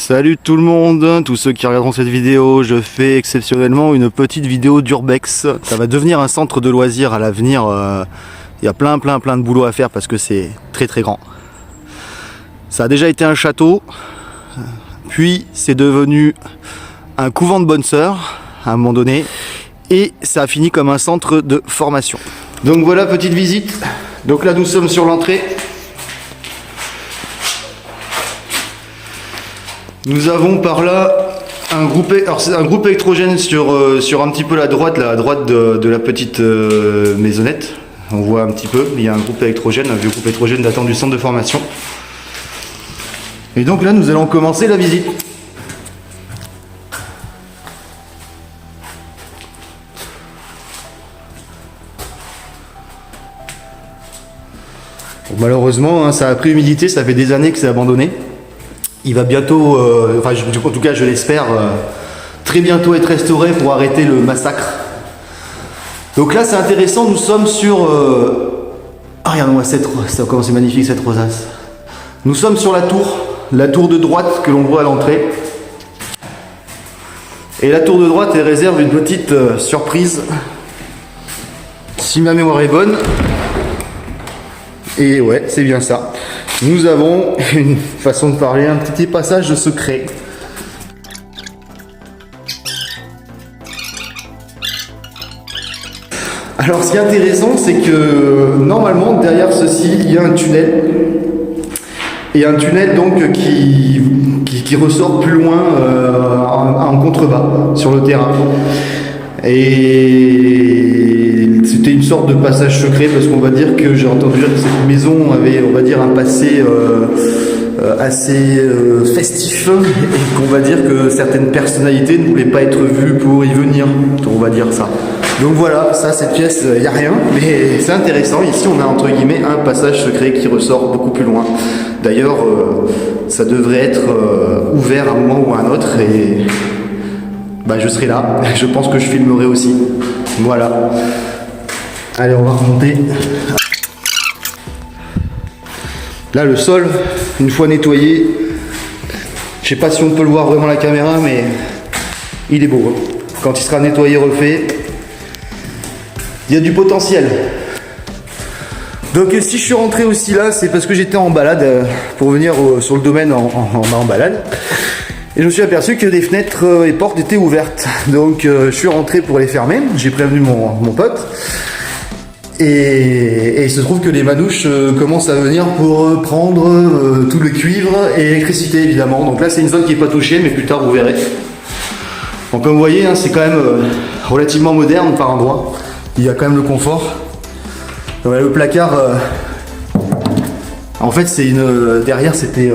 Salut tout le monde, tous ceux qui regarderont cette vidéo, je fais exceptionnellement une petite vidéo d'Urbex. Ça va devenir un centre de loisirs à l'avenir, il y a plein de boulot à faire parce que c'est très grand. Ça a déjà été un château, puis c'est devenu un couvent de bonnes sœurs à un moment donné, et ça a fini comme un centre de formation. Donc voilà, petite visite. Donc là nous sommes sur l'entrée. Nous avons par là un groupe, alors c'est un groupe électrogène sur un petit peu la droite de la petite maisonnette. On voit un petit peu, il y a un groupe électrogène, un vieux groupe électrogène datant du centre de formation. Et donc là nous allons commencer la visite. Bon, malheureusement, hein, ça a pris humidité, ça fait des années que c'est abandonné. Il va bientôt, en tout cas je l'espère, très bientôt être restauré pour arrêter le massacre. Donc là c'est intéressant, nous sommes sur... regardez-moi comment c'est magnifique cette rosace. Nous sommes sur la tour de droite que l'on voit à l'entrée. Et la tour de droite elle réserve une petite surprise, si ma mémoire est bonne. Et ouais, c'est bien ça. Nous avons une façon de parler, un petit passage secret. Alors ce qui est intéressant, c'est que normalement derrière ceci, il y a un tunnel. Et un tunnel donc qui ressort plus loin en contrebas sur le terrain. Et c'était une sorte de passage secret parce qu'on va dire que j'ai entendu dire que cette maison avait, on va dire, un passé assez festif et qu'on va dire que certaines personnalités ne voulaient pas être vues pour y venir, on va dire ça. Donc voilà, ça, cette pièce, il n'y a rien, mais c'est intéressant. Ici, on a entre guillemets un passage secret qui ressort beaucoup plus loin. D'ailleurs, ça devrait être ouvert à un moment ou à un autre et je serai là. Je pense que je filmerai aussi. Voilà. Allez, on va remonter. Là, le sol, une fois nettoyé, je sais pas si on peut le voir vraiment à la caméra, mais il est beau. Hein. Quand il sera nettoyé, refait, il y a du potentiel. Donc si je suis rentré aussi là, c'est parce que j'étais en balade pour venir sur le domaine en balade. Et je me suis aperçu que les fenêtres et portes étaient ouvertes. Donc je suis rentré pour les fermer. J'ai prévenu mon pote. Et il se trouve que les manouches commencent à venir pour prendre tout le cuivre et l'électricité évidemment. Donc là c'est une zone qui n'est pas touchée, mais plus tard vous verrez. Donc comme vous voyez, hein, c'est quand même relativement moderne par endroits. Il y a quand même le confort. Donc, le placard, en fait c'est derrière c'était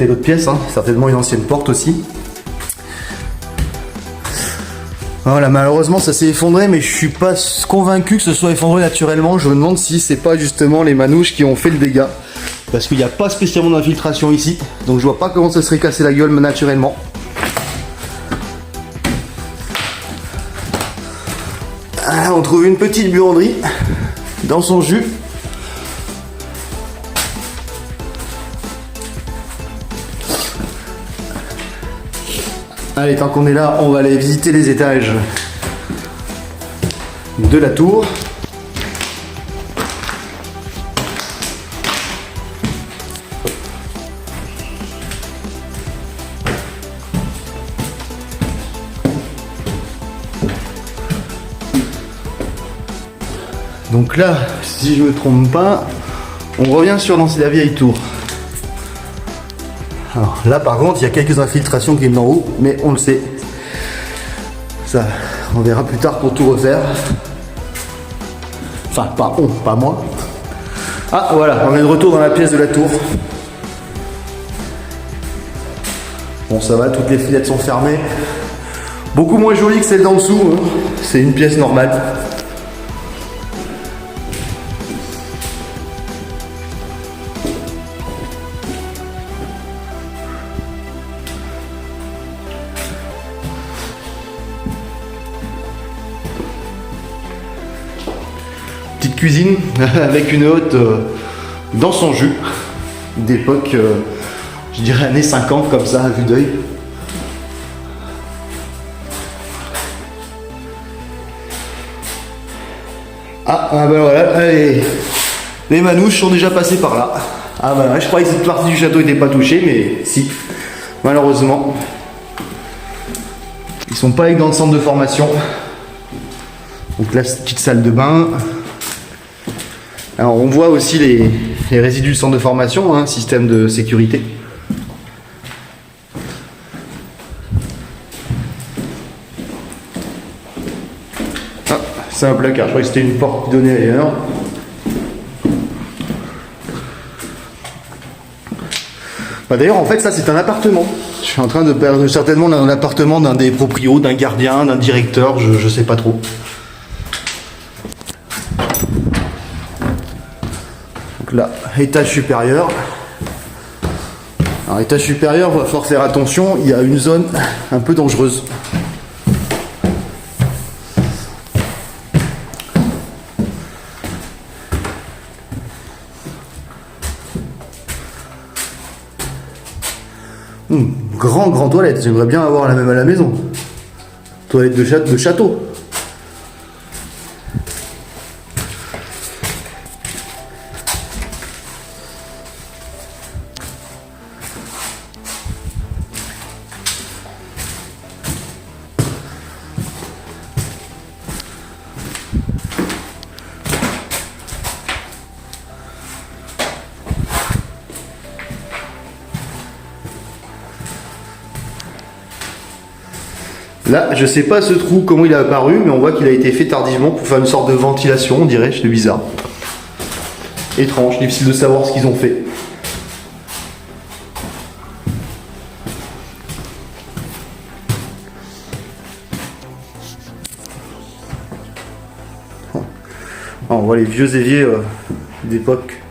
l'autre pièce, hein, certainement une ancienne porte aussi. Voilà, malheureusement ça s'est effondré, mais je suis pas convaincu que ce soit effondré naturellement. Je me demande si c'est pas justement les manouches qui ont fait le dégât, parce qu'il n'y a pas spécialement d'infiltration ici, donc je vois pas comment ça serait cassé la gueule naturellement. Ah, on trouve une petite buanderie dans son jus. Allez, tant qu'on est là, on va aller visiter les étages de la tour. Donc là, si je me trompe pas, on revient sur la vieille tour. Alors là par contre il y a quelques infiltrations qui viennent d'en haut, mais on le sait. Ça, on verra plus tard pour tout refaire. Enfin pas moi. Ah voilà, on est de retour dans la pièce de la tour. Bon ça va, toutes les fenêtres sont fermées. Beaucoup moins jolie que celle d'en dessous, hein. C'est une pièce normale. Cuisine avec une hotte dans son jus d'époque, je dirais années 50 comme ça, à vue d'œil. Ah ben voilà, allez, les manouches sont déjà passées par là. Ah ben ouais, je croyais que cette partie du château n'était pas touchée, mais si, malheureusement. Ils sont pas avec dans le centre de formation. Donc là, cette petite salle de bain. Alors on voit aussi les résidus du centre de formation, hein, système de sécurité. Ah, c'est un placard, je crois que c'était une porte qui donnait ailleurs. Bah d'ailleurs en fait ça c'est un appartement. Je suis en train de perdre certainement un appartement d'un des proprios, d'un gardien, d'un directeur, je sais pas trop. Donc là, étage supérieur. Alors étage supérieur, il va falloir faire attention, il y a une zone un peu dangereuse. Grand toilette, j'aimerais bien avoir la même à la maison. Toilette de château. Là, je sais pas ce trou comment il a apparu, mais on voit qu'il a été fait tardivement pour faire une sorte de ventilation, on dirait, c'est bizarre. Étrange, difficile de savoir ce qu'ils ont fait. On voit les vieux éviers d'époque.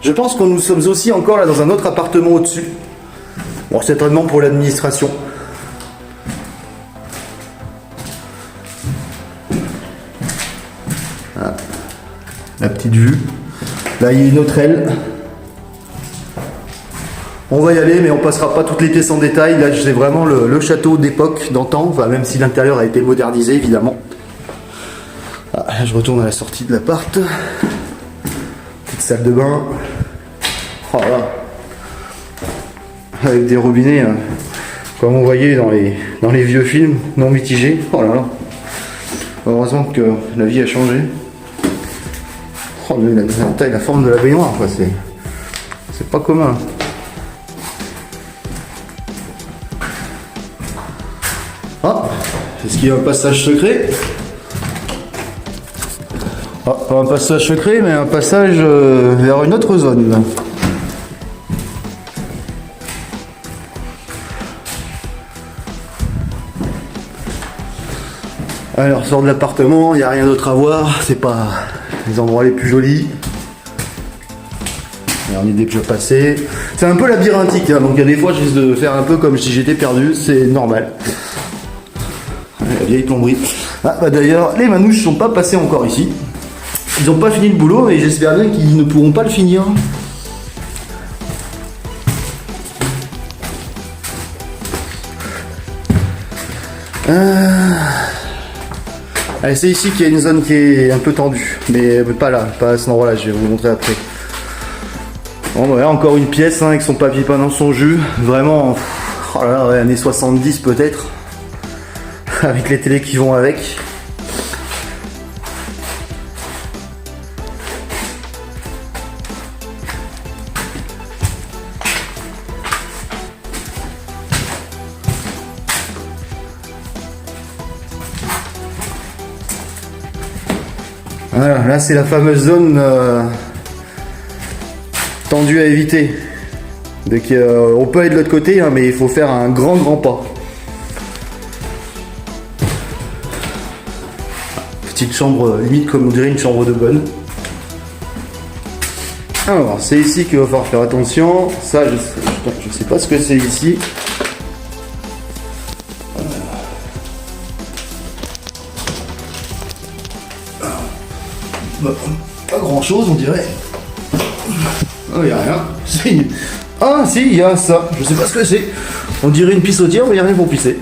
Je pense que nous sommes aussi encore là dans un autre appartement au-dessus. Bon, certainement pour l'administration. Voilà. La petite vue. Là, il y a une autre aile. On va y aller, mais on passera pas toutes les pièces en détail. Là, c'est vraiment le château d'époque, d'antan, enfin, même si l'intérieur a été modernisé, évidemment. Ah, là, je retourne à la sortie de l'appart. Petite salle de bain. Oh là. Avec des robinets, comme on voyait dans les vieux films, non mitigés. Oh là là. Heureusement que la vie a changé. Oh, la taille, la forme de la baignoire, quoi, c'est pas commun. Ah, est-ce qu'il y a un passage secret? Ah, pas un passage secret, mais un passage vers une autre zone. Alors, sort de l'appartement, il n'y a rien d'autre à voir, c'est pas les endroits les plus jolis. Et on y est déjà passé. C'est un peu labyrinthique, hein, donc il y a des fois je risque de faire un peu comme si j'étais perdu, c'est normal. La vieille plomberie. Ah bah d'ailleurs, les manouches sont pas passés encore ici. Ils n'ont pas fini le boulot et j'espère bien qu'ils ne pourront pas le finir. Allez, c'est ici qu'il y a une zone qui est un peu tendue, mais pas là, pas à cet endroit-là, je vais vous montrer après. Bon, voilà, encore une pièce hein, avec son papier peint dans son jus, vraiment, oh là là, ouais, années 70 peut-être, avec les télés qui vont avec. Voilà, là c'est la fameuse zone tendue à éviter. Donc, on peut aller de l'autre côté, hein, mais il faut faire un grand pas. Petite chambre, limite comme on dirait une chambre de bonne. Alors, c'est ici qu'il va falloir faire attention. Ça, je sais pas ce que c'est ici. Bah, pas grand chose on dirait. Oh, y a rien. Si. Ah si, il y a ça. Je sais pas ce que c'est. On dirait une pissotière, mais il n'y a rien pour pisser.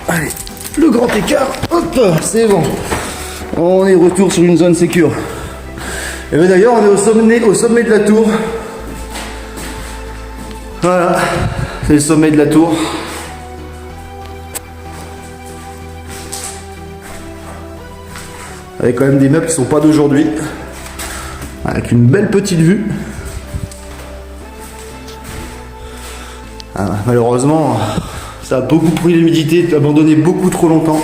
Allez, le grand écart. Hop, c'est bon. On est retour sur une zone sécure. Et bien d'ailleurs, on est au sommet de la tour. Voilà, c'est le sommet de la tour. Avec quand même des meubles qui sont pas d'aujourd'hui. Avec une belle petite vue. Ah, malheureusement, ça a beaucoup pris l'humidité, abandonné beaucoup trop longtemps.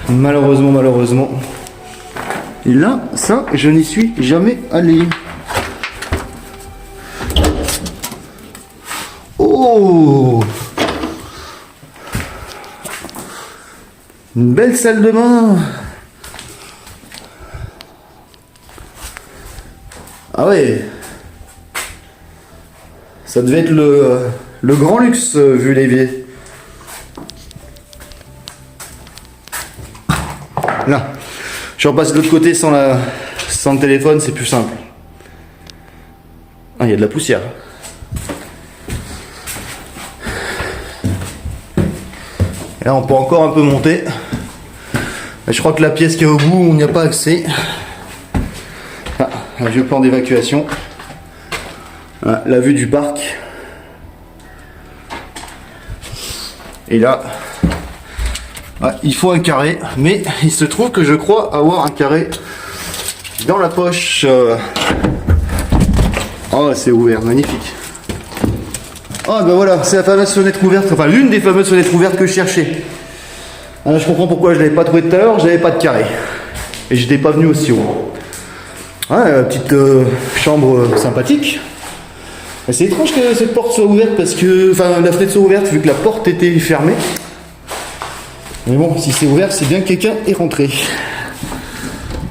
Malheureusement. Et là, ça, je n'y suis jamais allé. Oh! Une belle salle de bain. Ah ouais. Ça devait être le grand luxe vu l'évier. Là. Je repasse de l'autre côté sans le téléphone, c'est plus simple. Ah, il y a de la poussière. Et là, on peut encore un peu monter. Mais je crois que la pièce qui est au bout, on n'y a pas accès. Ah, un vieux plan d'évacuation. Ah, la vue du parc. Et là, ah, il faut un carré, mais il se trouve que je crois avoir un carré dans la poche. Oh, c'est ouvert, magnifique. Oh, ben voilà, c'est la fameuse fenêtre ouverte, enfin l'une des fameuses fenêtres ouvertes que je cherchais. Alors, je comprends pourquoi je ne l'avais pas trouvé tout à l'heure, j'avais pas de carré. Et j'étais pas venu aussi haut. Ouais, petite chambre sympathique. C'est étrange que cette porte soit ouverte parce que. Enfin, la fenêtre soit ouverte vu que la porte était fermée. Mais bon, si c'est ouvert, c'est bien que quelqu'un est rentré.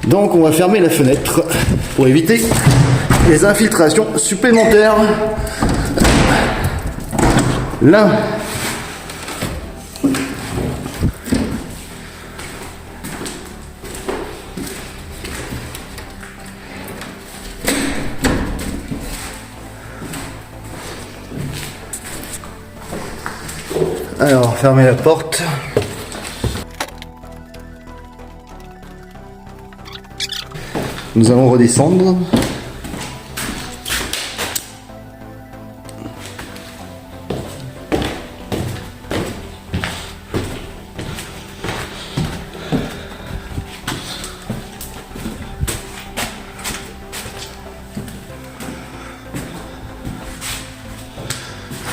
Donc, on va fermer la fenêtre pour éviter les infiltrations supplémentaires. Là. Alors, fermez la porte. Nous allons redescendre.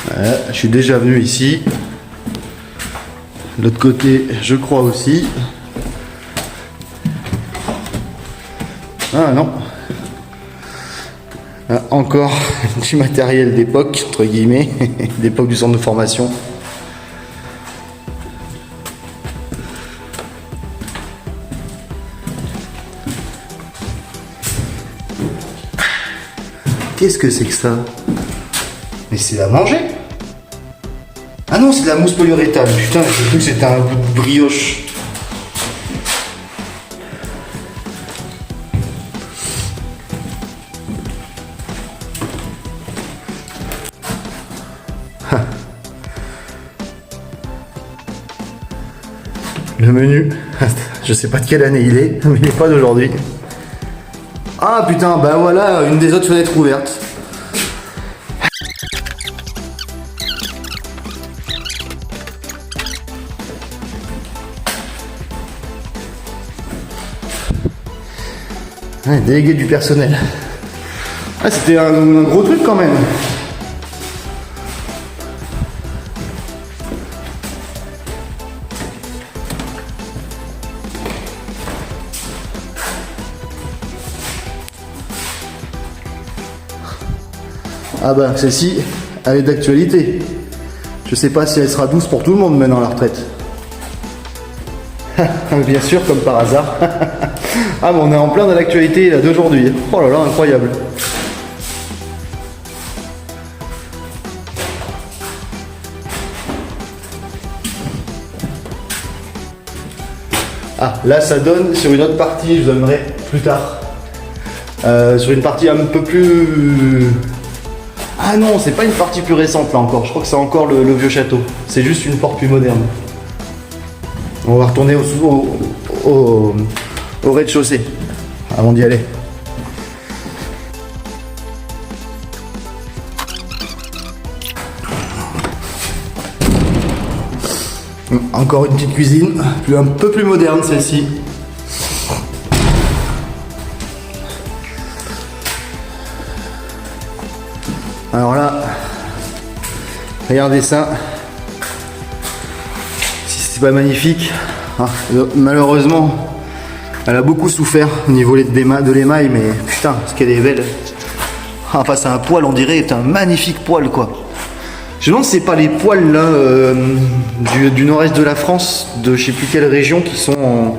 Voilà, je suis déjà venu ici. De l'autre côté, je crois aussi. Ah non. Ah, encore du matériel d'époque, entre guillemets, d'époque du centre de formation. Qu'est-ce que c'est que ça? Mais c'est à manger? Ah non, c'est de la mousse polyuréthane. Putain, j'ai cru que c'était un bout de brioche. Le menu, je sais pas de quelle année il est, mais il n'est pas d'aujourd'hui. Ah putain, bah voilà, une des autres fenêtres ouvertes. Ouais, délégué du personnel. Ah, c'était un gros truc quand même. Ah bah celle-ci, elle est d'actualité. Je sais pas si elle sera douce pour tout le monde maintenant la retraite. Bien sûr, comme par hasard. Ah mais on est en plein dans l'actualité là d'aujourd'hui. Oh là là, incroyable. Ah, là ça donne sur une autre partie, je vous donnerai plus tard. Sur une partie un peu plus... Ah non, c'est pas une partie plus récente là encore, je crois que c'est encore le vieux château. C'est juste une porte plus moderne. On va retourner au rez-de-chaussée avant d'y aller. Encore une petite cuisine, un peu plus moderne celle-ci. Alors là, regardez ça. Si c'est pas magnifique, malheureusement, elle a beaucoup souffert au niveau de l'émail, mais putain, ce qu'elle est belle. Enfin, c'est un poêle, on dirait, c'est un magnifique poêle quoi. Je me demande si c'est pas les poêles là du nord-est de la France, de je sais plus quelle région, qui sont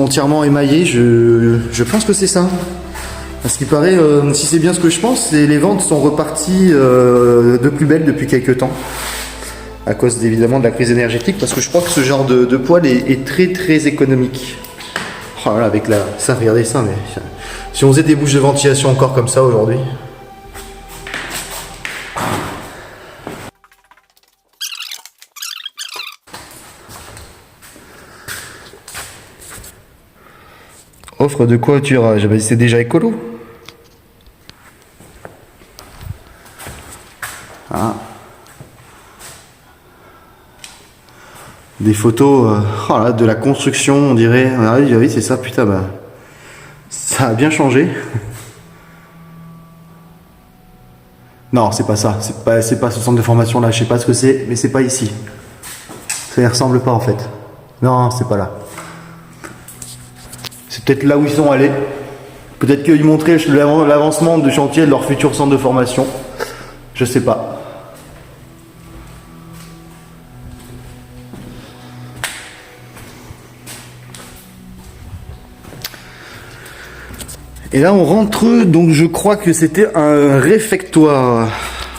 entièrement émaillés. Je pense que c'est ça. Parce qu'il paraît, si c'est bien ce que je pense, les ventes sont reparties de plus belle depuis quelques temps. À cause évidemment de la crise énergétique, parce que je crois que ce genre de poêle est très très économique. Oh là, avec ça, regardez ça, mais si on faisait des bouches de ventilation encore comme ça aujourd'hui. Offre de coiffure, c'est déjà écolo. Ah. Des photos oh là, de la construction, on dirait. Ah oui, c'est ça, putain, bah, ça a bien changé. Non, c'est pas ça. C'est pas ce centre de formation là. Je sais pas ce que c'est, mais c'est pas ici. Ça y ressemble pas en fait. Non, c'est pas là. C'est peut-être là où ils sont allés. Peut-être qu'ils montraient l'avancement du chantier de leur futur centre de formation. Je sais pas. Et là on rentre, donc je crois que c'était un réfectoire.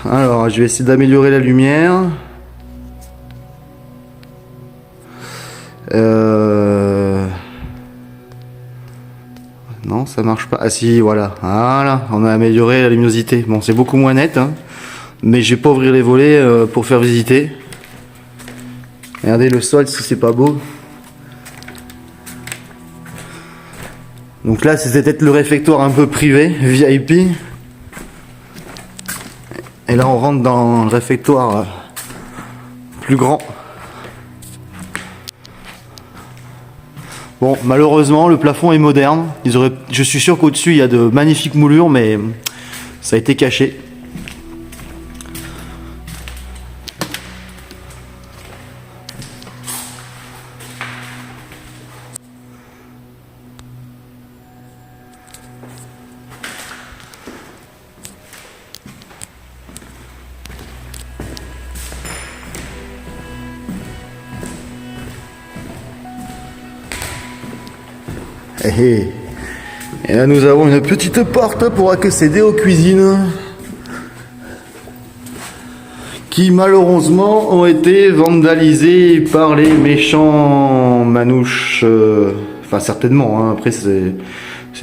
Alors je vais essayer d'améliorer la lumière. Non, ça marche pas. Ah si, voilà. Voilà, on a amélioré la luminosité. Bon, c'est beaucoup moins net, hein, mais je vais pas ouvrir les volets pour faire visiter. Regardez le sol si c'est pas beau. Donc là, c'était peut-être le réfectoire un peu privé, VIP. Et là, on rentre dans le réfectoire plus grand. Bon, malheureusement, le plafond est moderne. Je suis sûr qu'au-dessus, il y a de magnifiques moulures, mais ça a été caché. Et là nous avons une petite porte pour accéder aux cuisines qui malheureusement ont été vandalisées par les méchants manouches. Enfin certainement, hein. Après c'est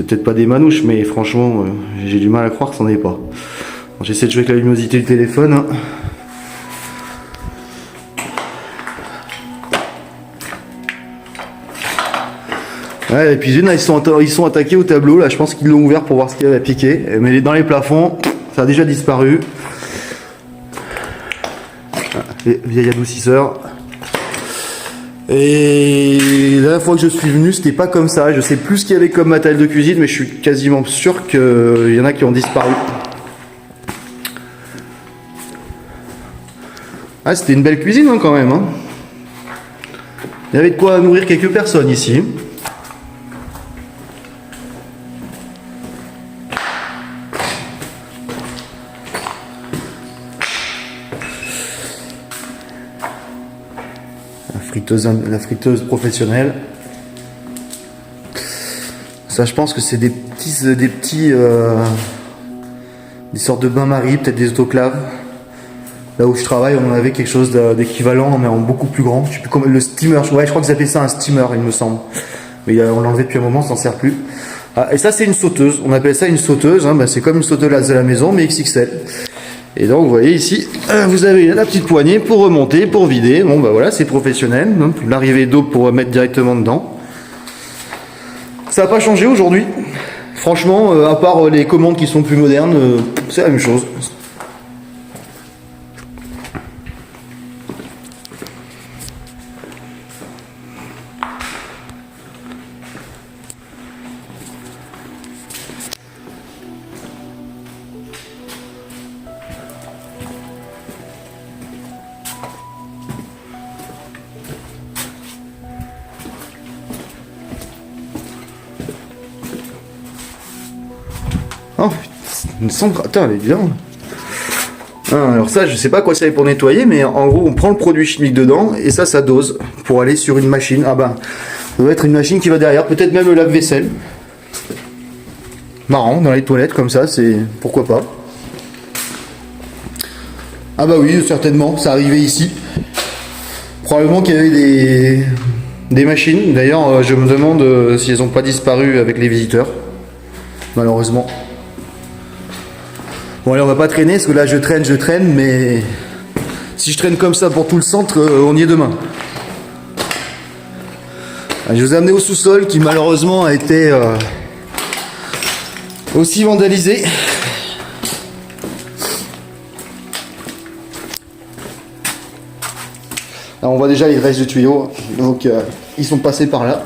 peut-être pas des manouches, mais franchement j'ai du mal à croire que c'en est pas. J'essaie de jouer avec la luminosité du téléphone, hein. Ouais, les cuisines, là, ils sont attaqués au tableau. Là, je pense qu'ils l'ont ouvert pour voir ce qu'il y avait à piquer. Mais dans les plafonds, ça a déjà disparu. Les vieilles adoucisseurs. Et la dernière fois que je suis venu, c'était pas comme ça. Je sais plus ce qu'il y avait comme matériel de cuisine, mais je suis quasiment sûr qu'il y en a qui ont disparu. Ah, c'était une belle cuisine hein, quand même. Hein. Il y avait de quoi nourrir quelques personnes ici. La friteuse professionnelle. Ça, je pense que c'est des sortes de bains-maries, peut-être des autoclaves. Là où je travaille, on avait quelque chose d'équivalent, mais en beaucoup plus grand. Je sais plus comment, le steamer, ouais, je crois qu'ils appelaient ça un steamer, il me semble. Mais on l'a enlevé depuis un moment, ça n'en sert plus. Ah, et ça, c'est une sauteuse. On appelle ça une sauteuse. Hein, c'est comme une sauteuse de la maison, mais XXL. Et donc, vous voyez ici, vous avez la petite poignée pour remonter, pour vider. Bon, bah voilà, c'est professionnel. Hein, l'arrivée d'eau pour mettre directement dedans. Ça n'a pas changé aujourd'hui. Franchement, à part les commandes qui sont plus modernes, c'est la même chose. Oh, une centrale. Attends, elle est bien. Ah, alors ça, je sais pas quoi ça est pour nettoyer, mais en gros, on prend le produit chimique dedans et ça dose pour aller sur une machine. Ah bah, ça doit être une machine qui va derrière, peut-être même le lave-vaisselle. Marrant, dans les toilettes comme ça, c'est pourquoi pas. Ah bah oui, certainement, ça arrivait ici. Probablement qu'il y avait des machines. D'ailleurs, je me demande si elles n'ont pas disparu avec les visiteurs. Malheureusement. Bon allez, on va pas traîner parce que là je traîne, mais si je traîne comme ça pour tout le centre, on y est demain. Je vous ai amené au sous-sol qui malheureusement a été aussi vandalisé. Alors on voit déjà les restes de tuyaux, donc ils sont passés par là.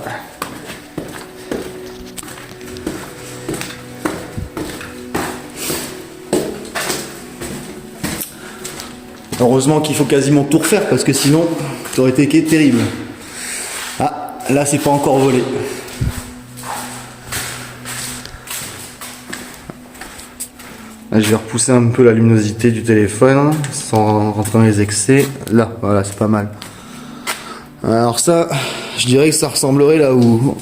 Heureusement qu'il faut quasiment tout refaire parce que sinon ça aurait été terrible. Ah, là c'est pas encore volé. Là, je vais repousser un peu la luminosité du téléphone sans rentrer dans les excès. Là, voilà, c'est pas mal. Alors ça, je dirais que ça ressemblerait là où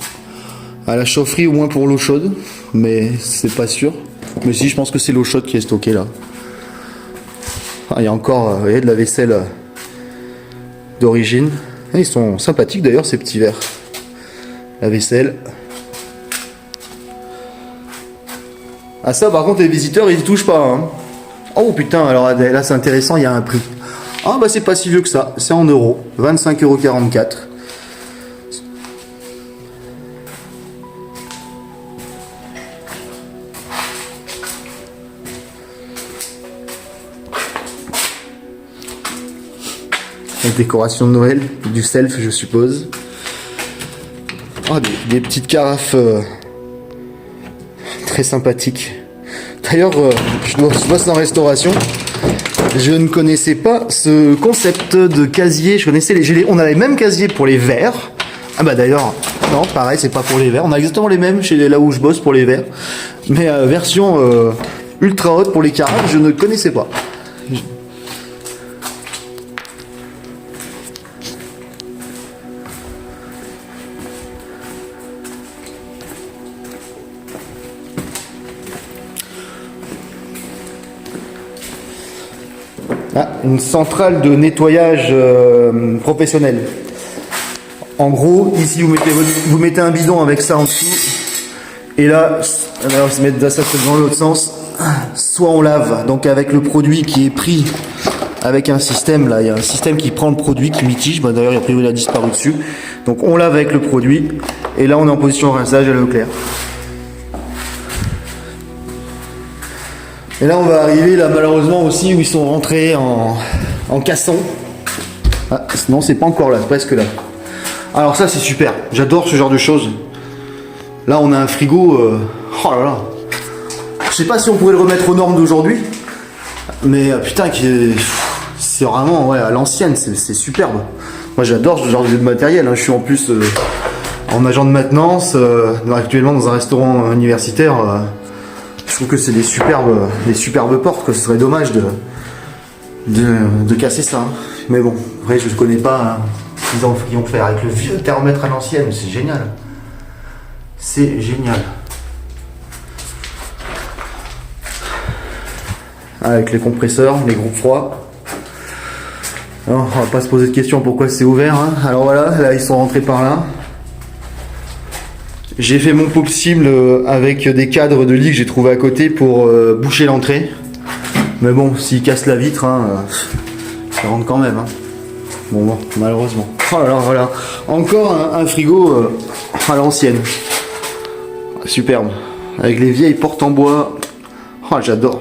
à la chaufferie au moins pour l'eau chaude, mais c'est pas sûr. Mais si, je pense que c'est l'eau chaude qui est stockée là. Ah, il y a encore, vous voyez, de la vaisselle d'origine. Ils sont sympathiques d'ailleurs ces petits verres. La vaisselle. Ah ça par contre les visiteurs ils y touchent pas. Hein. Oh putain, alors là c'est intéressant, il y a un prix. Ah bah c'est pas si vieux que ça, c'est en euros. 25,44 €. Avec décoration de Noël, du self je suppose. Oh, des petites carafes très sympathiques. D'ailleurs, je bosse en restauration. Je ne connaissais pas ce concept de casier. Je connaissais on a les mêmes casiers pour les verres. Ah bah d'ailleurs, non, pareil, c'est pas pour les verres. On a exactement les mêmes chez là où je bosse pour les verres. Mais version ultra haute pour les carafes, je ne connaissais pas. Ah, une centrale de nettoyage professionnel. En gros, ici vous mettez un bidon avec ça en dessous. Et là, on va se mettre ça dans l'autre sens. Soit on lave, donc avec le produit qui est pris avec un système, là, il y a un système qui prend le produit, qui mitige. Bah, d'ailleurs, a priori, il a disparu dessus. Donc on lave avec le produit. Et là, on est en position rinçage à l'eau claire. Et là on va arriver là malheureusement aussi où ils sont rentrés en caisson. Ah, non c'est pas encore là, c'est presque là. Alors ça c'est super, j'adore ce genre de choses. Là on a un frigo, oh là là. Je sais pas si on pourrait le remettre aux normes d'aujourd'hui. Mais putain c'est vraiment ouais, à l'ancienne, c'est superbe. Moi j'adore ce genre de matériel, hein. Je suis en plus en agent de maintenance, actuellement dans un restaurant universitaire. Je trouve que c'est des superbes portes, que ce serait dommage de casser ça. Hein. Mais bon, après je ne connais pas ce qu'ils vont faire avec le vieux thermomètre à l'ancienne, c'est génial. C'est génial. Avec les compresseurs, les groupes froids. Alors, on va pas se poser de questions pourquoi c'est ouvert. Hein. Alors voilà, là ils sont rentrés par là. J'ai fait mon possible avec des cadres de lit que j'ai trouvé à côté pour boucher l'entrée. Mais bon, s'ils cassent la vitre, hein, ça rentre quand même. Hein. Bon, malheureusement. Oh là là, voilà. Encore un frigo à l'ancienne. Superbe. Avec les vieilles portes en bois. Oh, j'adore.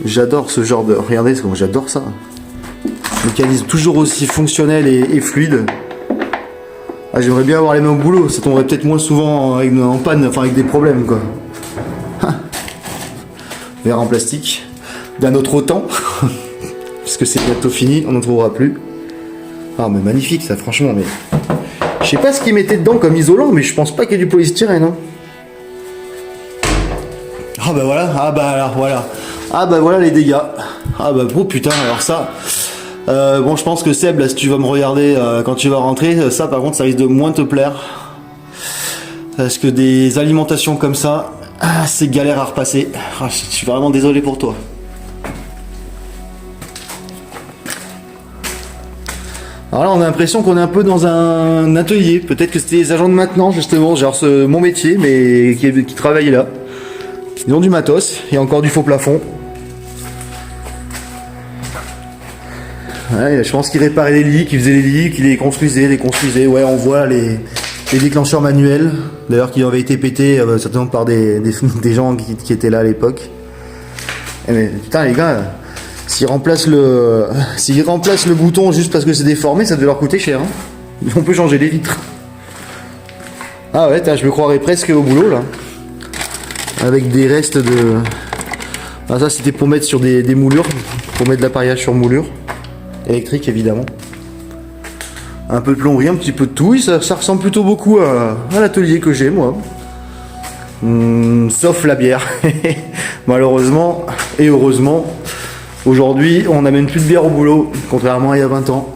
J'adore ce genre de... Regardez, j'adore ça. Mécanisme toujours aussi fonctionnel et fluide. Ah, j'aimerais bien avoir les mains au boulot, ça tomberait peut-être moins souvent en panne, enfin avec des problèmes quoi. Verre en plastique, d'un autre temps, puisque c'est bientôt fini, on n'en trouvera plus. Ah mais magnifique ça franchement, mais... Je sais pas ce qu'ils mettaient dedans comme isolant, mais je pense pas qu'il y ait du polystyrène. Hein. Ah bah voilà, ah bah alors voilà. Ah bah voilà les dégâts. Ah bah oh putain, alors ça... bon, je pense que Seb, là, si tu vas me regarder quand tu vas rentrer, ça par contre, ça risque de moins te plaire. Parce que des alimentations comme ça, c'est galère à repasser. Je suis vraiment désolé pour toi. Alors là, on a l'impression qu'on est un peu dans un atelier. Peut-être que c'était les agents de maintenance, justement, genre mon métier, mais qui travaillent là. Ils ont du matos, il y a encore du faux plafond. Ouais, je pense qu'ils réparaient les lits, qu'ils faisaient les lits, qu'ils les construisaient. Ouais, on voit les déclencheurs manuels, d'ailleurs qui avaient été pétés certainement par des gens qui étaient là à l'époque. Eh mais putain les gars, s'ils remplacent le bouton juste parce que c'est déformé, ça devait leur coûter cher. Hein. On peut changer les vitres. Ah ouais, je me croirais presque au boulot là, avec des restes de. Ah ça c'était pour mettre sur des moulures, pour mettre de l'appareillage sur moulure. Électrique évidemment. Un peu de plomberie, un petit peu de tout. Ça ressemble plutôt beaucoup à l'atelier que j'ai moi. Sauf la bière. Malheureusement et heureusement, aujourd'hui on n'amène plus de bière au boulot, contrairement à il y a 20 ans.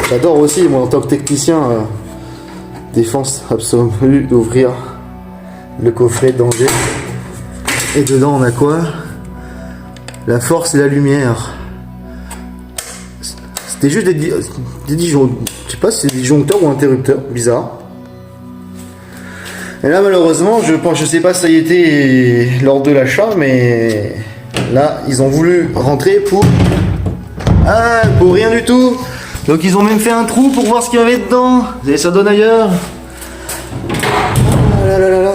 J'adore aussi, moi en tant que technicien, défense absolue d'ouvrir le coffret de danger. Et dedans on a quoi? La force et la lumière. C'était juste des disjoncteurs, je sais pas si c'est des disjoncteurs ou interrupteurs, bizarre. Et là malheureusement, je sais pas si ça y était lors de l'achat, mais là ils ont voulu rentrer pour rien du tout. Donc ils ont même fait un trou pour voir ce qu'il y avait dedans. Et ça donne ailleurs. Oh là là là là.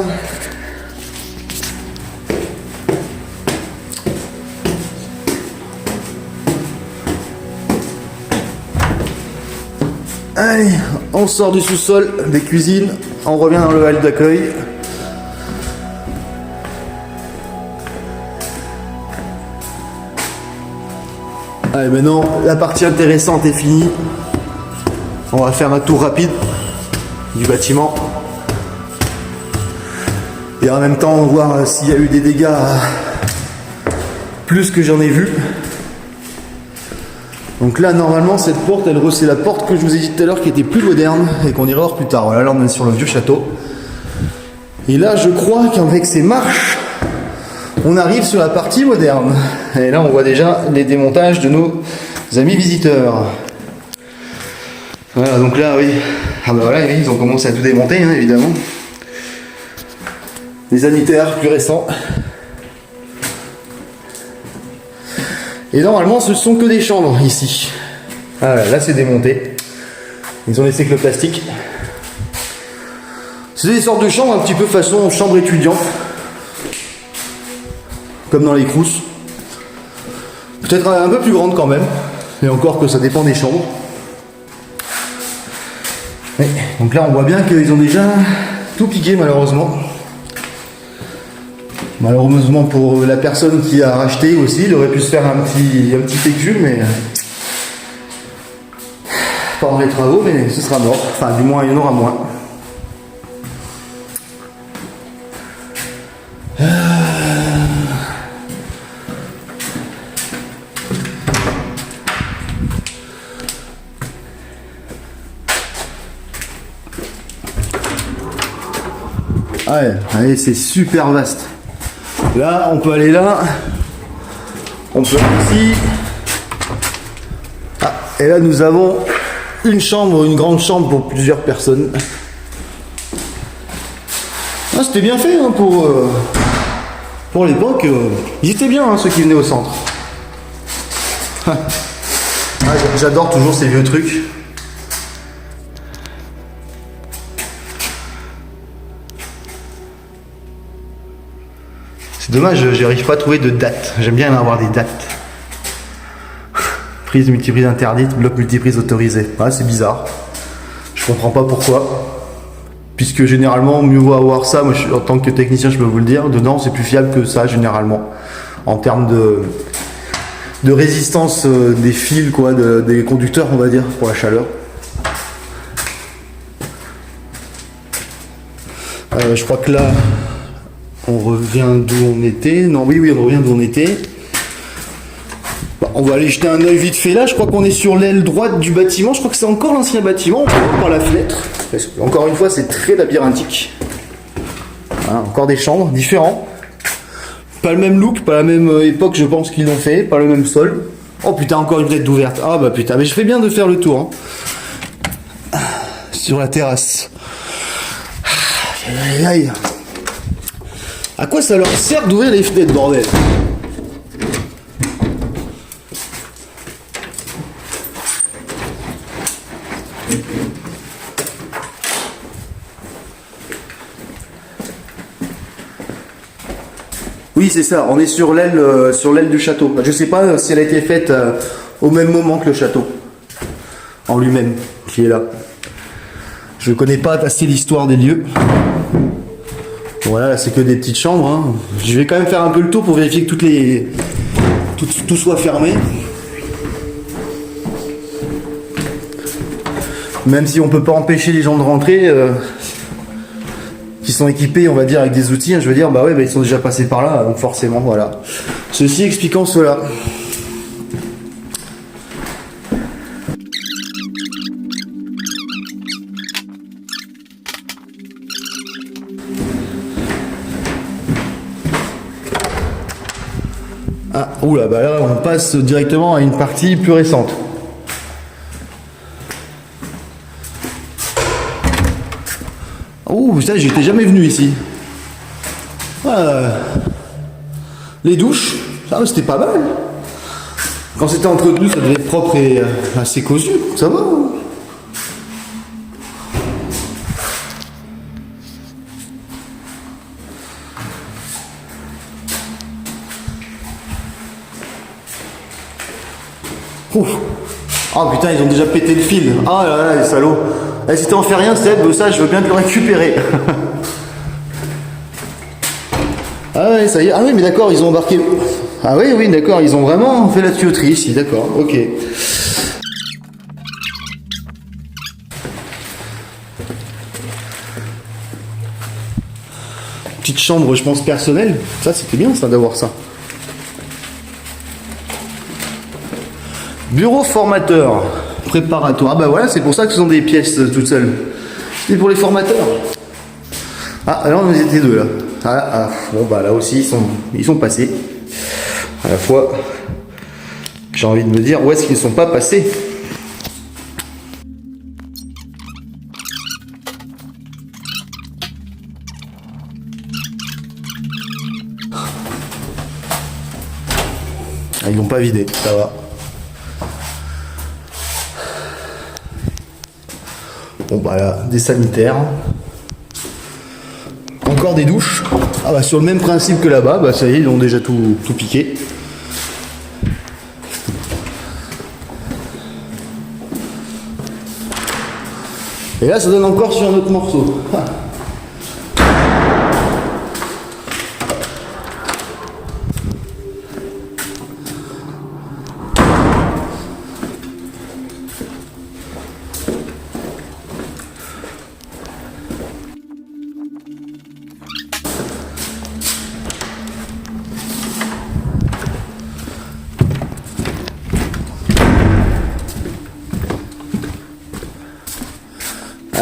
Allez, on sort du sous-sol des cuisines. On revient dans le hall d'accueil. Allez, maintenant, la partie intéressante est finie. On va faire un tour rapide du bâtiment. Et en même temps, voir s'il y a eu des dégâts plus que j'en ai vu. Donc là, normalement, cette porte, c'est la porte que je vous ai dit tout à l'heure qui était plus moderne et qu'on ira voir plus tard. Voilà, là, on est sur le vieux château. Et là, je crois qu'avec ces marches, on arrive sur la partie moderne. Et là, on voit déjà les démontages de nos amis visiteurs. Voilà, donc là, oui. Ah bah voilà, ils ont commencé à tout démonter, hein, évidemment. Des sanitaires plus récents. Et normalement, ce sont que des chambres, ici. Voilà, là, c'est démonté. Ils ont laissé que le plastique. C'est des sortes de chambres un petit peu façon chambre étudiant. Comme dans les Crous. Peut-être un peu plus grande quand même. Et encore que ça dépend des chambres. Ouais. Donc là on voit bien qu'ils ont déjà tout piqué malheureusement. Malheureusement pour la personne qui a racheté aussi, il aurait pu se faire un petit pécule, mais pendant les travaux, mais ce sera mort. Enfin du moins il y en aura moins. Ouais, allez, c'est super vaste. Là, on peut aller là. On peut aller ici. Ah, et là, nous avons une chambre, une grande chambre pour plusieurs personnes. Ah, c'était bien fait hein, pour l'époque. Ils étaient bien, hein, ceux qui venaient au centre. Ah, j'adore toujours ces vieux trucs. C'est dommage, j'arrive pas à trouver de date. J'aime bien avoir des dates. Prise multiprise interdite, bloc multiprise autorisé. Ah, c'est bizarre. Je comprends pas pourquoi. Puisque généralement, mieux vaut avoir ça. Moi, en tant que technicien, je peux vous le dire. Dedans, c'est plus fiable que ça, généralement. En termes de résistance des fils, quoi, des conducteurs, on va dire, pour la chaleur. Je crois que là, on revient d'où on était. Non, oui, on revient d'où on était. On va aller jeter un œil vite fait là. Je crois qu'on est sur l'aile droite du bâtiment. Je crois que c'est encore l'ancien bâtiment. On peut voir par la fenêtre. Parce que, encore une fois, c'est très labyrinthique. Voilà, encore des chambres différents. Pas le même look, pas la même époque, je pense qu'ils l'ont fait. Pas le même sol. Oh putain, encore une fenêtre ouverte. Ah bah putain, mais je fais bien de faire le tour. Hein. Sur la terrasse. Aïe, aïe, aïe. À quoi ça leur sert d'ouvrir les fenêtres, bordel? Oui, c'est ça, on est sur l'aile du château. Je sais pas si elle a été faite au même moment que le château en lui-même, qui est là. Je connais pas assez l'histoire des lieux. Voilà, là, c'est que des petites chambres. Hein. Je vais quand même faire un peu le tour pour vérifier que tout soit fermé. Même si on peut pas empêcher les gens de rentrer, qui sont équipés, on va dire, avec des outils. Hein, je veux dire, bah ouais, bah, ils sont déjà passés par là, donc forcément, voilà. Ceci expliquant cela. Ah, oula, bah là, on passe directement à une partie plus récente. Oh, putain, j'étais jamais venu ici. Les douches, ça, c'était pas mal. Quand c'était entretenu, ça devait être propre et assez cossu. Ça va. Ouf. Oh putain, ils ont déjà pété le fil. Ah là là, les salauds. Eh, si t'en fais rien, Seb, ça, je veux bien te le récupérer. Ah ouais, ça y est. Ah oui, mais d'accord, ils ont embarqué. Ah oui, oui, d'accord, ils ont vraiment fait la tuyauterie ici, d'accord, ok. Petite chambre, je pense, personnelle. Ça, c'était bien, ça, d'avoir ça. Bureau formateur, préparatoire. Ah bah voilà, c'est pour ça que ce sont des pièces toutes seules. C'est pour les formateurs. Ah, alors on était deux là. Bon bah là aussi ils sont passés. À la fois, j'ai envie de me dire où est-ce qu'ils ne sont pas passés. Ah, ils l'ont pas vidé, ça va. Bon bah là, des sanitaires. Encore des douches. Ah bah sur le même principe que là-bas, bah ça y est, ils ont déjà tout piqué. Et là ça donne encore sur un autre morceau.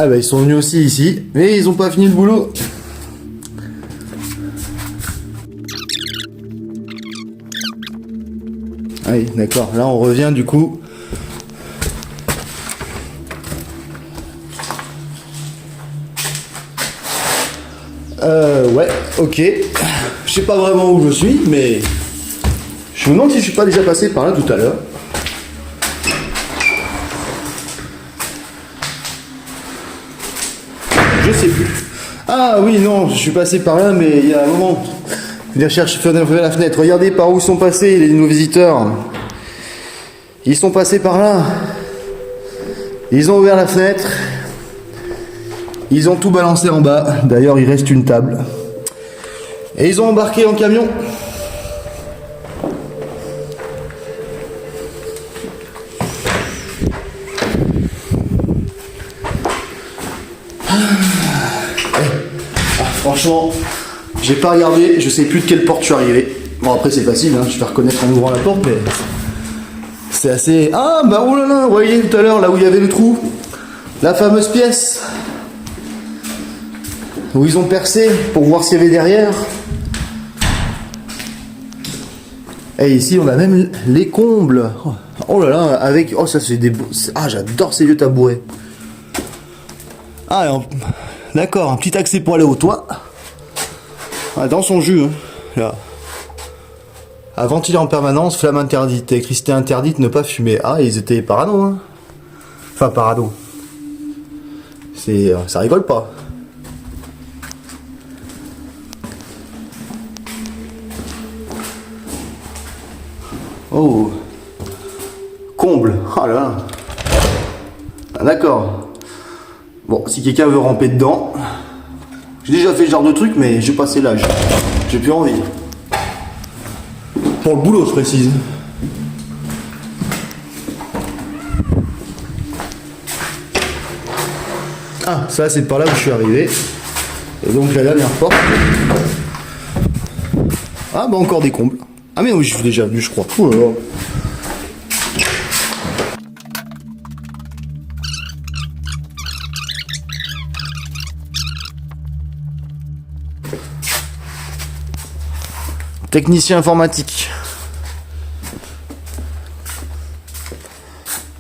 Ah bah ils sont venus aussi ici, mais ils ont pas fini le boulot. Ah oui, d'accord. Là, on revient du coup. Ouais, ok. Je sais pas vraiment où je suis, mais je me demande si je suis pas déjà passé par là tout à l'heure. Je sais plus. Ah oui, non, je suis passé par là, mais il y a un moment. Venir chercher la fenêtre. Regardez par où sont passés les nouveaux visiteurs. Ils sont passés par là. Ils ont ouvert la fenêtre. Ils ont tout balancé en bas. D'ailleurs, il reste une table. Et ils ont embarqué en camion. Franchement, j'ai pas regardé, je sais plus de quelle porte je suis arrivé. Bon, après c'est facile, hein, je vais reconnaître en ouvrant la porte, mais c'est assez. Ah bah oh là là, vous voyez tout à l'heure là où il y avait le trou, la fameuse pièce où ils ont percé pour voir s'il y avait derrière. Et ici on a même les combles. Oh là là, avec. Oh ça c'est des. Ah j'adore ces vieux tabourets. Ah d'accord, un petit accès pour aller au toit. Ah, dans son jus, hein. Là. À ventiler en permanence, flamme interdite, électricité interdite, ne pas fumer. Ah, ils étaient parano, hein. Enfin, parano. Ça rigole pas. Oh. Comble. Ah là là. Ah, d'accord. Bon, si quelqu'un veut ramper dedans. J'ai déjà fait ce genre de truc, mais j'ai passé l'âge. J'ai plus envie. Pour le boulot, je précise. Ah, ça c'est par là où je suis arrivé. Et donc la dernière porte. Ah bah encore des combles. Ah mais oui, je suis déjà venu, je crois. Oh là là. Technicien informatique.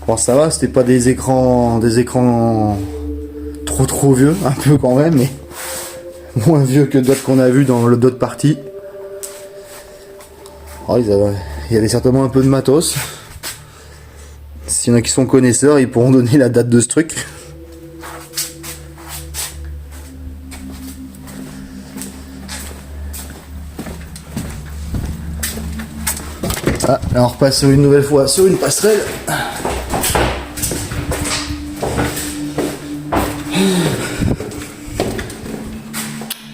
Bon ça va, c'était pas des écrans trop vieux, un peu quand même, mais moins vieux que d'autres qu'on a vu dans d'autres parties. Oh, il y avait certainement un peu de matos. S'il y en a qui sont connaisseurs, ils pourront donner la date de ce truc. Ah, là on repasse une nouvelle fois sur une passerelle.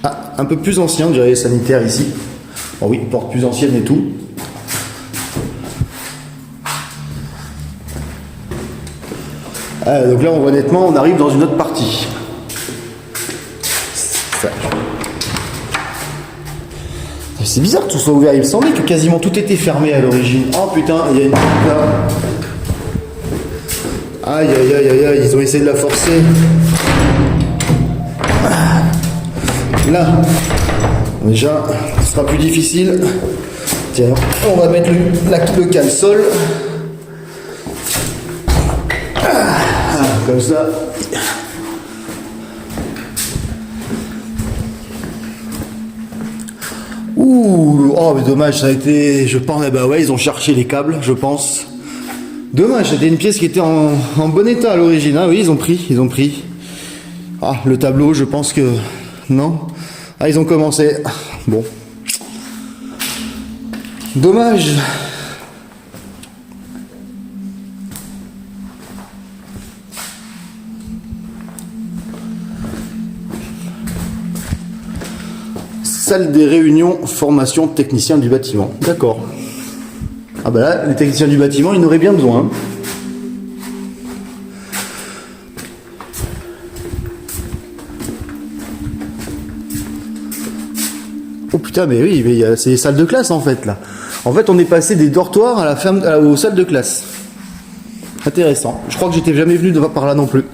Ah, un peu plus ancien, je dirais, les sanitaires ici. Bon oui, porte plus ancienne et tout. Ah, donc là, honnêtement, on arrive dans une autre partie. Ça. C'est bizarre que tout soit ouvert, il me semblait que quasiment tout était fermé à l'origine. Oh putain, il y a une petite là. Aïe aïe aïe aïe aïe, ils ont essayé de la forcer. Là, déjà, ce sera plus difficile. Tiens, on va mettre le cale-sol. Comme ça. Ouh, oh mais dommage, ça a été, je pense, bah ouais, ils ont cherché les câbles, je pense. Dommage, c'était une pièce qui était en bon état à l'origine. Ah oui, ils ont pris. Ah, le tableau, je pense que, non. Ah, ils ont commencé. Bon. Dommage. Salle des réunions, formation technicien du bâtiment. D'accord. Ah bah là, les techniciens du bâtiment, ils en auraient bien besoin. Oh putain, mais oui, mais c'est les salles de classe en fait là. En fait, on est passé des dortoirs à aux salles de classe. Intéressant. Je crois que j'étais jamais venu par là non plus.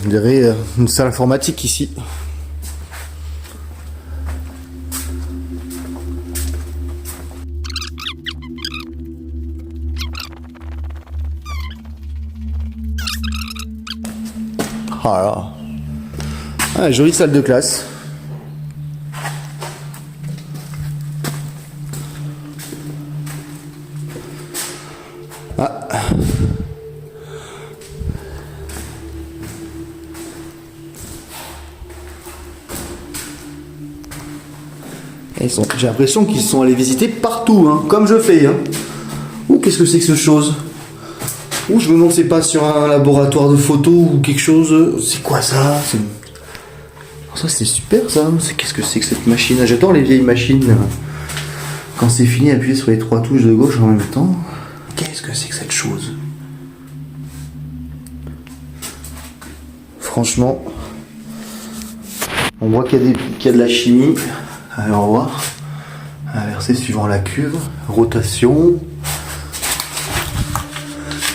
on dirait une salle informatique ici. Voilà. Ah, jolie salle de classe. Ah. J'ai l'impression qu'ils sont allés visiter partout, hein, comme je fais. Hein. Ouh, qu'est-ce que c'est que cette chose? Ouh, je me demande, c'est pas sur un laboratoire de photos ou quelque chose. C'est quoi ça? Oh, ça, c'est super, ça. Qu'est-ce que c'est que cette machine? J'adore les vieilles machines. Quand c'est fini, appuyer sur les 3 touches de gauche en même temps. Qu'est-ce que c'est que cette chose? Franchement, on voit qu'il y a de la chimie. Allez, on va voir. Inverser suivant la cuve. Rotation.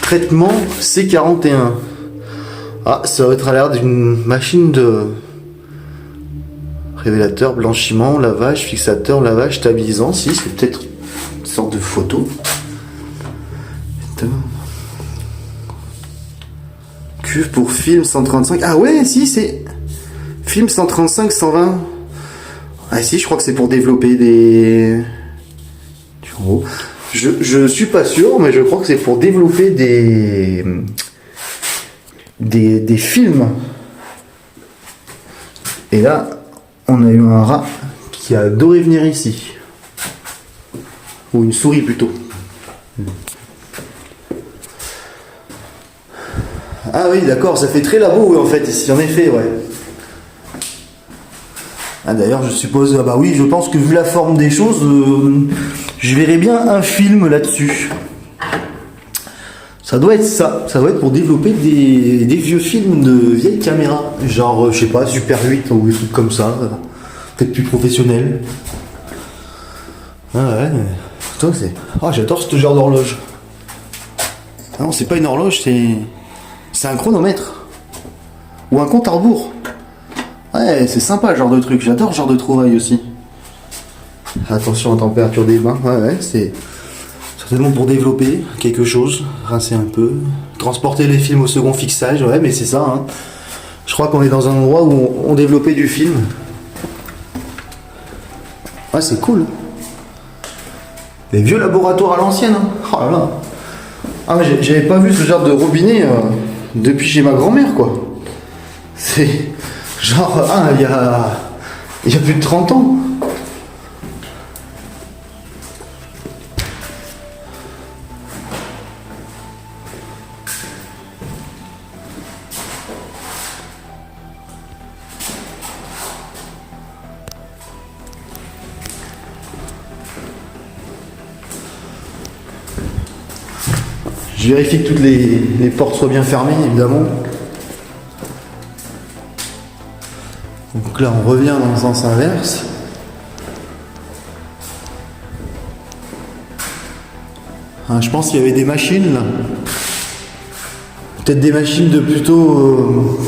Traitement C41. Ah, ça va être à l'air d'une machine de révélateur, blanchiment, lavage, fixateur, lavage, stabilisant. Si, c'est peut-être une sorte de photo. Cuve pour film 135. Ah ouais, si, c'est film 135-120. Ah si, je crois que c'est pour développer des... Je suis pas sûr, mais je crois que c'est pour développer des films. Et là, on a eu un rat qui a adoré venir ici. Ou une souris plutôt. Ah oui, d'accord, ça fait très labo, oui, en fait, ici, en effet, ouais. Ah, d'ailleurs, je suppose, ah bah oui, je pense que vu la forme des choses, je verrais bien un film là-dessus. Ça doit être ça. Ça doit être pour développer des vieux films de vieilles caméras. Genre, je sais pas, Super 8 ou des trucs comme ça. Peut-être plus professionnel. Ah ouais. Putain, c'est... Ah, j'adore ce genre d'horloge. Ah non, c'est pas une horloge, c'est un chronomètre. Ou un compte à rebours. Ouais, c'est sympa ce genre de truc. J'adore ce genre de trouvailles aussi. Attention à la température des bains. Ouais, c'est certainement pour développer quelque chose. Rincer un peu. Transporter les films au second fixage. Ouais, mais c'est ça. Hein. Je crois qu'on est dans un endroit où on développait du film. Ouais, c'est cool. Les vieux laboratoires à l'ancienne. Hein. Oh là là. Ah, mais j'avais pas vu ce genre de robinet depuis chez ma grand-mère, quoi. C'est genre, ah, il y a plus de 30 ans. Je vérifie que toutes les portes soient bien fermées, évidemment. Donc là, on revient dans le sens inverse. Hein, je pense qu'il y avait des machines là. Peut-être des machines de plutôt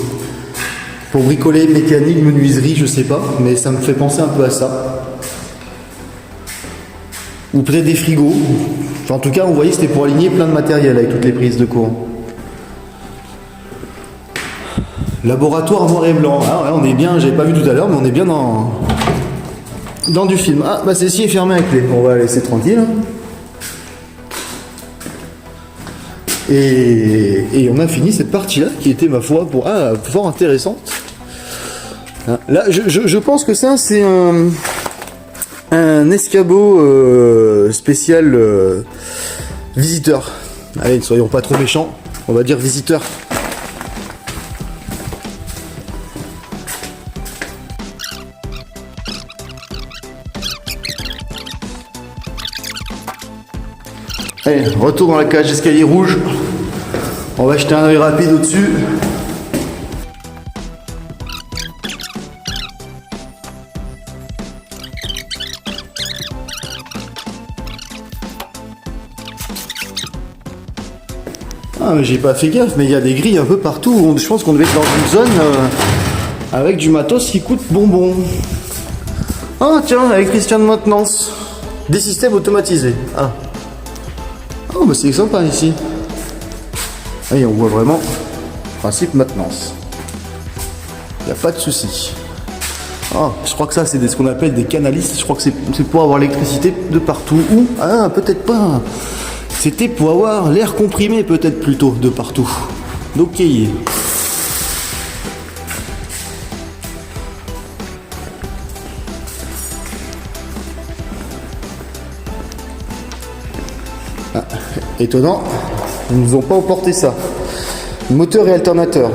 pour bricoler, mécanique, menuiserie, je sais pas. Mais ça me fait penser un peu à ça. Ou peut-être des frigos. Enfin, en tout cas, vous voyez, c'était pour aligner plein de matériel avec toutes les prises de courant. Laboratoire noir et blanc. Ah ouais, on est bien, j'avais pas vu tout à l'heure, mais on est bien dans du film. Ah, bah celle-ci est fermée avec clé. On va la laisser tranquille. Et on a fini cette partie-là, qui était, ma foi, fort intéressante. Là, je pense que ça, c'est un escabeau spécial visiteur. Allez, ne soyons pas trop méchants, on va dire visiteur. Allez, retour dans la cage d'escalier rouge. On va jeter un œil rapide au-dessus. Ah mais j'ai pas fait gaffe, mais il y a des grilles un peu partout. Je pense qu'on devait être dans une zone avec du matos qui coûte bonbon. Ah tiens, électricien de maintenance. Des systèmes automatisés. Ah. Oh bah c'est sympa ici. Ah, et on voit vraiment principe maintenance. Il n'y a pas de souci. Ah, je crois que ça c'est ce qu'on appelle des canalistes. Je crois que c'est pour avoir l'électricité de partout. Ou ah peut-être pas. C'était pour avoir l'air comprimé peut-être plutôt de partout. Donc ah, étonnant, ils nous ont pas apporté ça. Moteur et alternateur.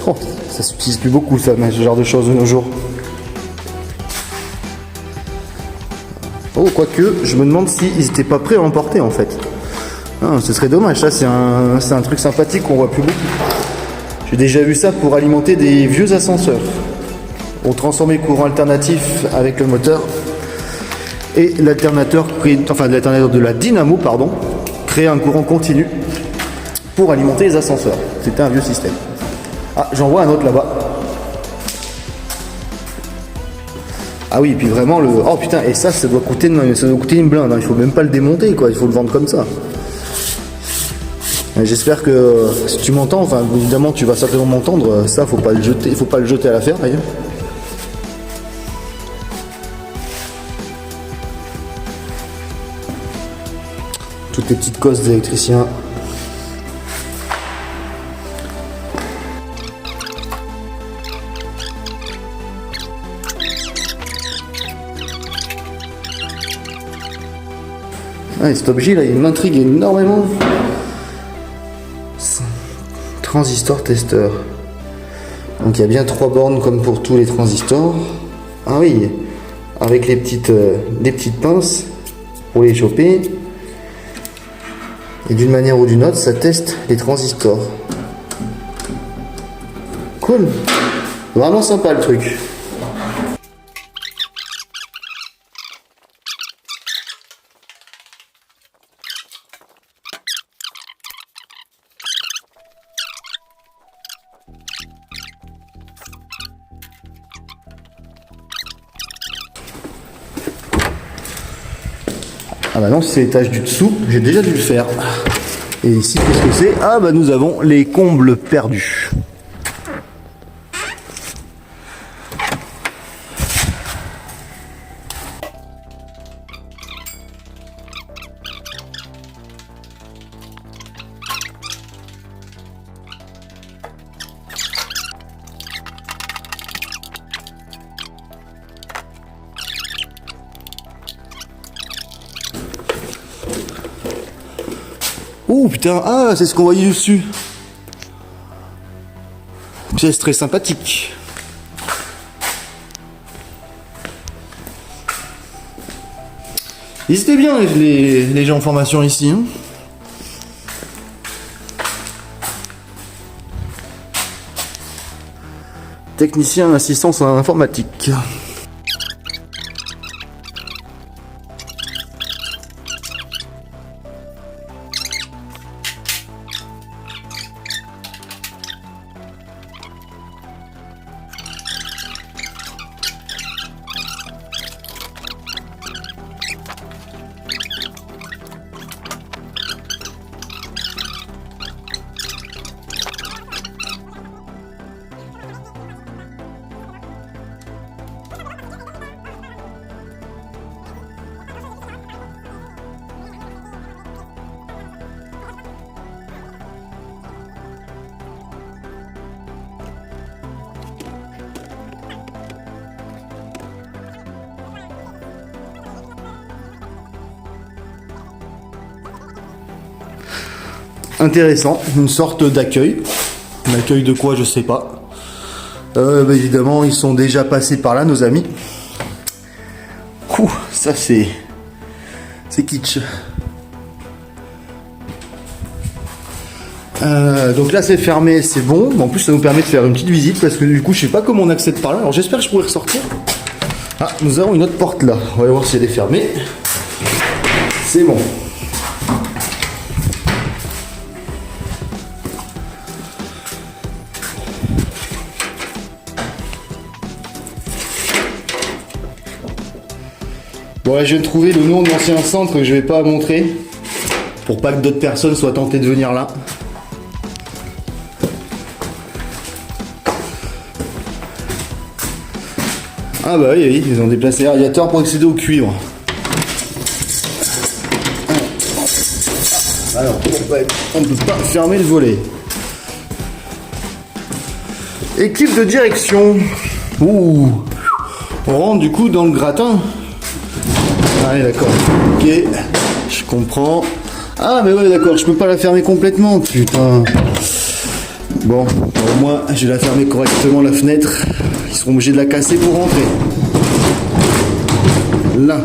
Oh, ça s'utilise plus beaucoup ça, mais ce genre de choses de nos jours. Oh, quoique, je me demande s'ils n'étaient pas prêts à emporter en fait. Ah, ce serait dommage, ça c'est un truc sympathique qu'on voit plus beaucoup. J'ai déjà vu ça pour alimenter des vieux ascenseurs. On transformait le courant alternatif avec le moteur et l'alternateur, enfin l'alternateur de la dynamo, pardon, créait un courant continu pour alimenter les ascenseurs. C'était un vieux système. Ah, j'en vois un autre là-bas. Ah oui, et puis vraiment le... Oh putain, et ça doit coûter une blinde, hein. Il faut même pas le démonter, quoi. Il faut le vendre comme ça. J'espère que si tu m'entends, enfin évidemment tu vas certainement m'entendre, ça faut pas le jeter, il faut pas le jeter à la ferme d'ailleurs. Toutes les petites cosses d'électriciens. Ah, et cet objet là, il m'intrigue énormément. Transistor testeur. Donc il y a bien 3 bornes comme pour tous les transistors. Ah oui, avec les des petites pinces pour les choper. Et d'une manière ou d'une autre, ça teste les transistors. Cool. Vraiment sympa le truc. Ah bah non, c'est l'étage du dessous, j'ai déjà dû le faire. Et ici, qu'est-ce que c'est? Ah bah nous avons les combles perdus. Oh putain, ah c'est ce qu'on voyait dessus. Pièce très sympathique. Ils étaient bien les gens en formation ici. Hein. Technicien assistance en informatique. Intéressant, une sorte d'accueil. Un accueil de quoi, je sais pas. Bah évidemment, ils sont déjà passés par là, nos amis. Ouh, ça c'est kitsch. Donc là c'est fermé, c'est bon. En plus ça nous permet de faire une petite visite parce que du coup je sais pas comment on accède par là. Alors j'espère que je pourrai ressortir. Ah, nous avons une autre porte là. On va voir si elle est fermée. C'est bon. Bon là je viens de trouver le nom de l'ancien centre que je vais pas montrer pour pas que d'autres personnes soient tentées de venir là. Ah bah oui, ils ont déplacé les radiateurs pour accéder au cuivre. Alors on ne peut pas fermer le volet. Équipe de direction. Ouh. On rentre du coup dans le gratin. Allez d'accord. Ok. Je comprends. Ah mais ouais d'accord, je peux pas la fermer complètement. Putain. Bon, au moins je vais la fermer correctement la fenêtre. Ils seront obligés de la casser pour rentrer. Là.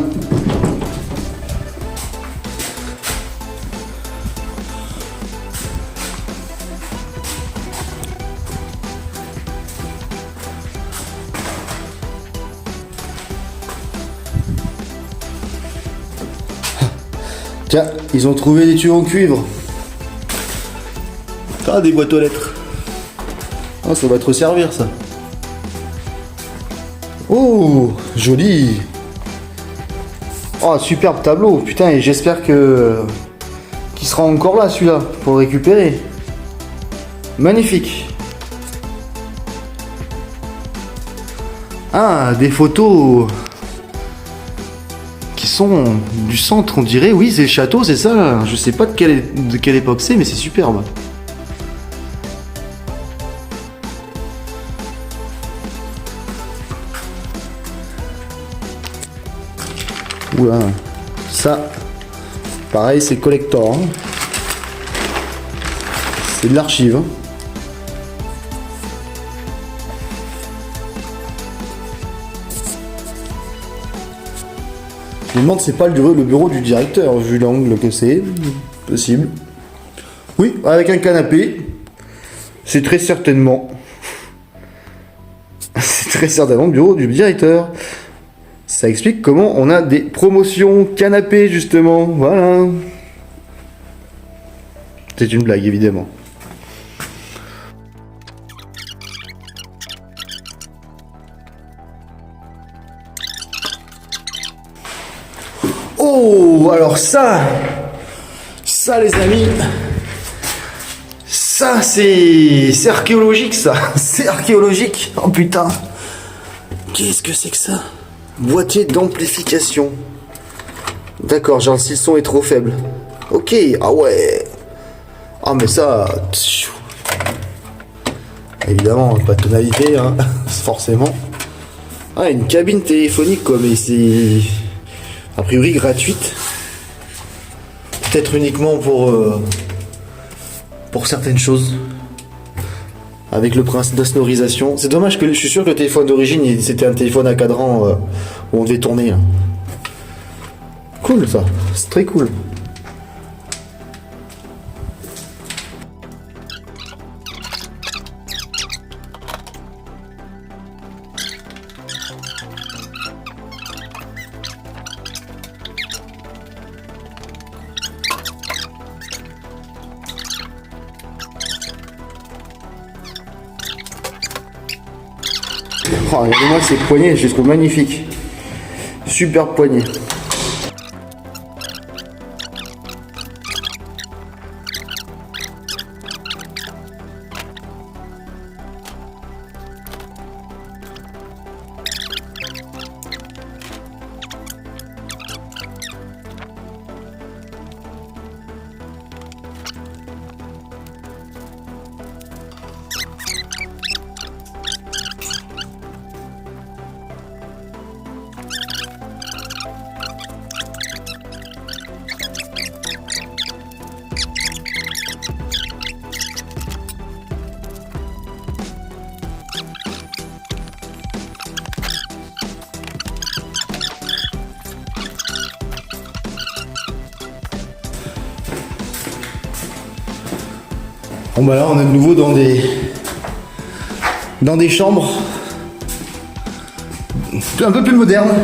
Tiens, ils ont trouvé des tuyaux en cuivre. Ah, des boîtes aux lettres. Ah, ça va te resservir ça. Oh, joli. Oh, superbe tableau. Putain, et j'espère que qu'il sera encore là celui-là pour le récupérer. Magnifique. Ah, des photos qui sont du centre, on dirait. Oui, c'est le château, c'est ça là. Je sais pas de quelle époque c'est, mais c'est superbe. Oula, ça, pareil, c'est collector. Hein. C'est de l'archive. Hein. Je me demande si c'est pas le bureau du directeur, vu l'angle que c'est. Possible. Oui, avec un canapé. C'est très certainement. C'est très certainement le bureau du directeur. Ça explique comment on a des promotions canapé justement. Voilà. C'est une blague évidemment. Oh, alors ça les amis, ça c'est archéologique ça. C'est archéologique. Oh putain. Qu'est-ce que c'est que ça? Boîtier d'amplification. D'accord, genre si le son est trop faible. Ok, ah ouais. Ah mais ça... Évidemment, pas de tonalité, hein, forcément. Ah, une cabine téléphonique quoi, mais c'est... A priori gratuite. Peut-être uniquement pour certaines choses. Avec le principe d'insonorisation. C'est dommage que je suis sûr que le téléphone d'origine c'était un téléphone à cadran où on devait tourner. Hein. Cool ça, c'est très cool. Oh, regardez-moi ces poignées, je les trouve magnifiques. Superbe poignée. Bon bah là on est de nouveau dans des chambres un peu plus modernes.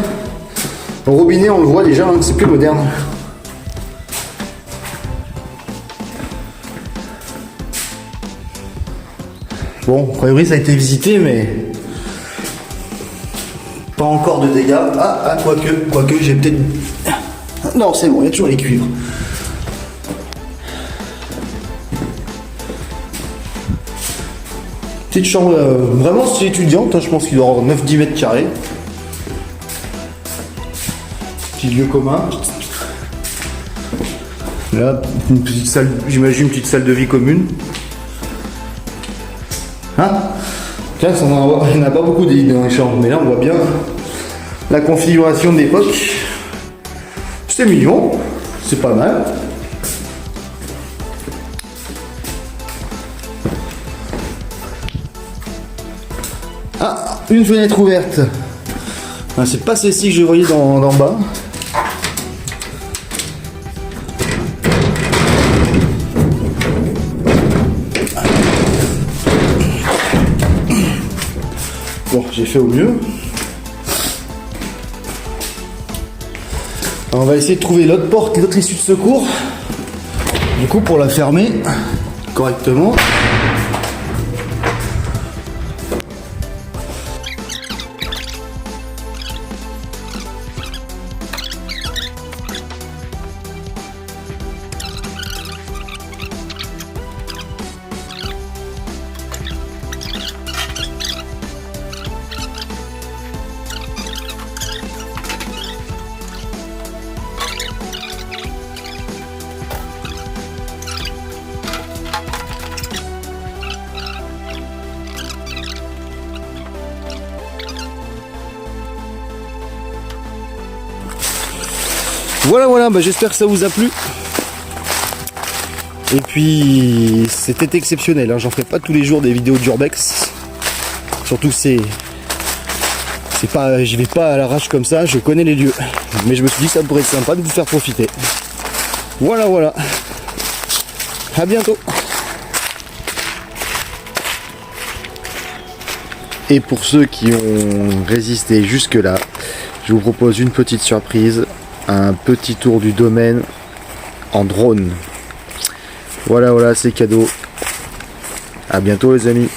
Au robinet on le voit déjà, hein, c'est plus moderne. Bon, a priori ça a été visité mais Pas encore de dégâts. Quoique j'ai peut-être... Non, c'est bon, il y a toujours les cuivres. Petite chambre vraiment style étudiante, hein, je pense qu'il doit avoir 9-10 mètres carrés. Petit lieu commun. Là, une petite salle, j'imagine une petite salle de vie commune. Hein? Tiens, il n'y en a pas beaucoup d'idées dans les chambres, mais là on voit bien la configuration de l'époque. C'est mignon, c'est pas mal. Ah, une fenêtre ouverte. Ah, c'est pas celle-ci que je voyais d'en bas. Bon, j'ai fait au mieux. Alors, on va essayer de trouver l'autre porte, l'autre issue de secours. Du coup, pour la fermer correctement. Voilà, bah j'espère que ça vous a plu. Et puis c'était exceptionnel, hein. J'en ferai pas tous les jours des vidéos d'urbex. Surtout que c'est pas, je vais pas à l'arrache comme ça, je connais les lieux. Mais je me suis dit que ça pourrait être sympa de vous faire profiter. Voilà. À bientôt. Et pour ceux qui ont résisté jusque là, je vous propose une petite surprise. Un petit tour du domaine en drone. Voilà, c'est cadeau. À bientôt les amis.